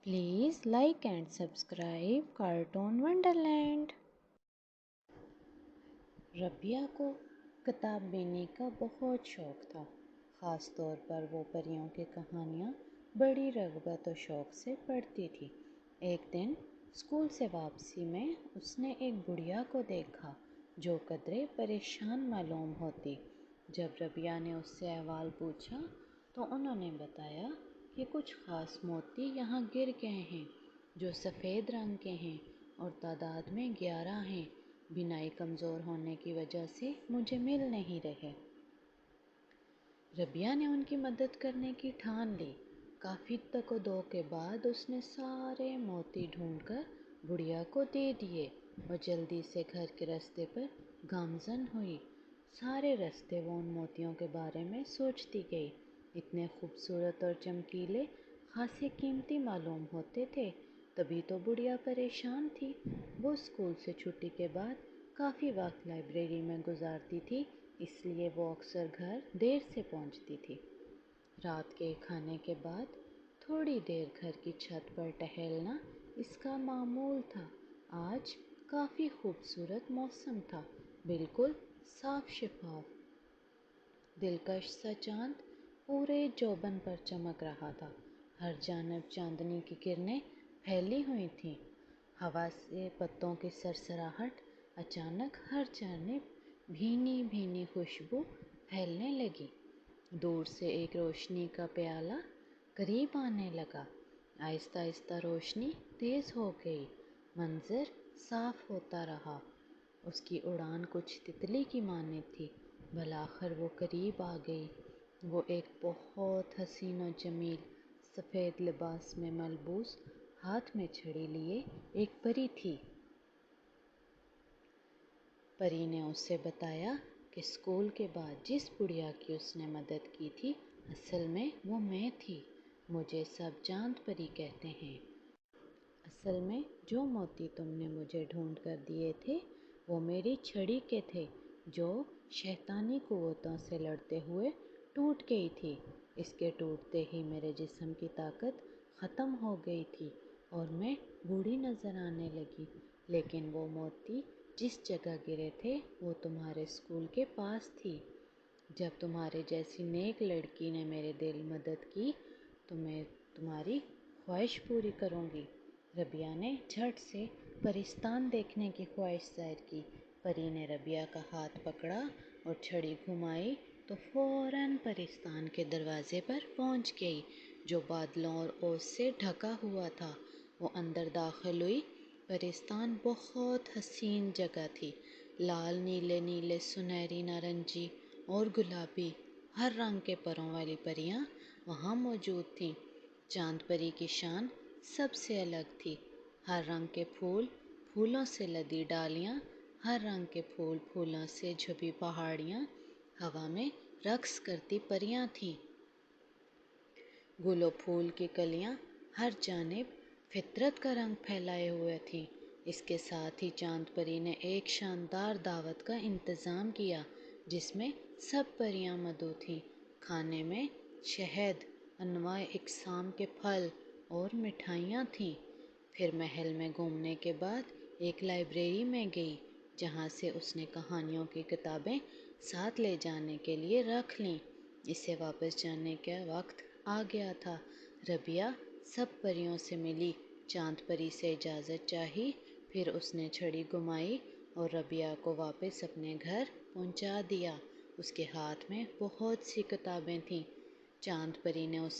Please like and subscribe Cartoon Wonderland. Rabia को किताब पढ़ने का बहुत शौक़ था। ख़ास तौर पर वो परियों की कहानियाँ बड़ी रग़बत और शौक़ से पढ़ती थी। एक दिन स्कूल से वापसी में उसने एक बुढ़िया को देखा जो कदरे परेशान मालूम होती। जब रबिया ने उससे अहवाल पूछा तो उन्होंने बताया कि कुछ ख़ास मोती यहाँ गिर गए हैं जो सफ़ेद रंग के हैं और तादाद में 11 हैं। बिनाई कमज़ोर होने की वजह से मुझे मिल नहीं रहे। रबिया ने उनकी मदद करने की ठान ली। काफ़ी तकदो के बाद उसने सारे मोती ढूंढकर बुढ़िया को दे दिए और जल्दी से घर के रास्ते पर गामज़न हुई। सारे रास्ते वो उन मोतियों के बारे में सोचती गई। इतने खूबसूरत और चमकीले, खासे कीमती मालूम होते थे। तभी तो बुढ़िया परेशान थी। वो स्कूल से छुट्टी के बाद काफ़ी वक्त लाइब्रेरी में गुजारती थी, इसलिए वो अक्सर घर देर से पहुंचती थी। रात के खाने के बाद थोड़ी देर घर की छत पर टहलना इसका मामूल था। आज काफ़ी खूबसूरत मौसम था, बिल्कुल साफ शफाफ। दिलकश सा चांद पूरे जोबन पर चमक रहा था। हर जानब चांदनी की किरणें फैली हुई थीं। हवा से पत्तों की सरसराहट अचानक हर जानब भीनी भीनी खुशबू फैलने लगी। दूर से एक रोशनी का प्याला करीब आने लगा। आहिस्ता आहिस्ता रोशनी तेज़ हो गई। मंजर साफ होता रहा। उसकी उड़ान कुछ तितली की मानिंद थी। भलाखिर वो करीब आ गई। वो एक बहुत हसीन और जमील सफ़ेद लिबास में मलबूस, हाथ में छड़ी लिए एक परी थी। परी ने उससे बताया कि स्कूल के बाद जिस बुढ़िया की उसने मदद की थी, असल में वो मैं थी। मुझे सब चांद परी कहते हैं। असल में जो मोती तुमने मुझे ढूंढ कर दिए थे वो मेरी छड़ी के थे, जो शैतानी कुव्वतों से लड़ते हुए टूट गई थी। इसके टूटते ही मेरे जिस्म की ताकत ख़त्म हो गई थी और मैं बूढ़ी नज़र आने लगी। लेकिन वो मोती जिस जगह गिरे थे वो तुम्हारे स्कूल के पास थी। जब तुम्हारे जैसी नेक लड़की ने मेरे दिल मदद की तो मैं तुम्हारी ख्वाहिश पूरी करूँगी। रबिया ने झट से परिस्तान देखने की ख्वाहिश जाहिर की। परी ने रबिया का हाथ पकड़ा और छड़ी घुमाई तो फौरन परिस्तान के दरवाजे पर पहुंच गई, जो बादलों और ओस से ढका हुआ था। वो अंदर दाखिल हुई। परिस्तान बहुत हसीन जगह थी। लाल, नीले नीले, सुनहरी, नारंगी और गुलाबी हर रंग के परों वाली परियां वहाँ मौजूद थीं। चांद परी की शान सबसे अलग थी। हर रंग के फूल, फूलों से लदी डालियाँ, हर रंग के फूल, फूलों से झुकी पहाड़ियाँ, हवा में रक्स करती परियां थीं। गुलो फूल की कलियां हर जानिब फितरत का रंग फैलाए हुए थीं। इसके साथ ही चांद परी ने एक शानदार दावत का इंतज़ाम किया, जिसमें सब परियां मदऊ थीं। खाने में शहद, अनवाए इकसाम के फल और मिठाइयाँ थीं। फिर महल में घूमने के बाद एक लाइब्रेरी में गई, जहाँ से उसने कहानियों की किताबें साथ ले जाने के लिए रख लीं। इसे वापस जाने का वक्त आ गया था। रबिया सब परियों से मिली, चांद परी से इजाज़त चाही, फिर उसने छड़ी घुमाई और रबिया को वापस अपने घर पहुंचा दिया। उसके हाथ में बहुत सी किताबें थीं। चांद परी ने उस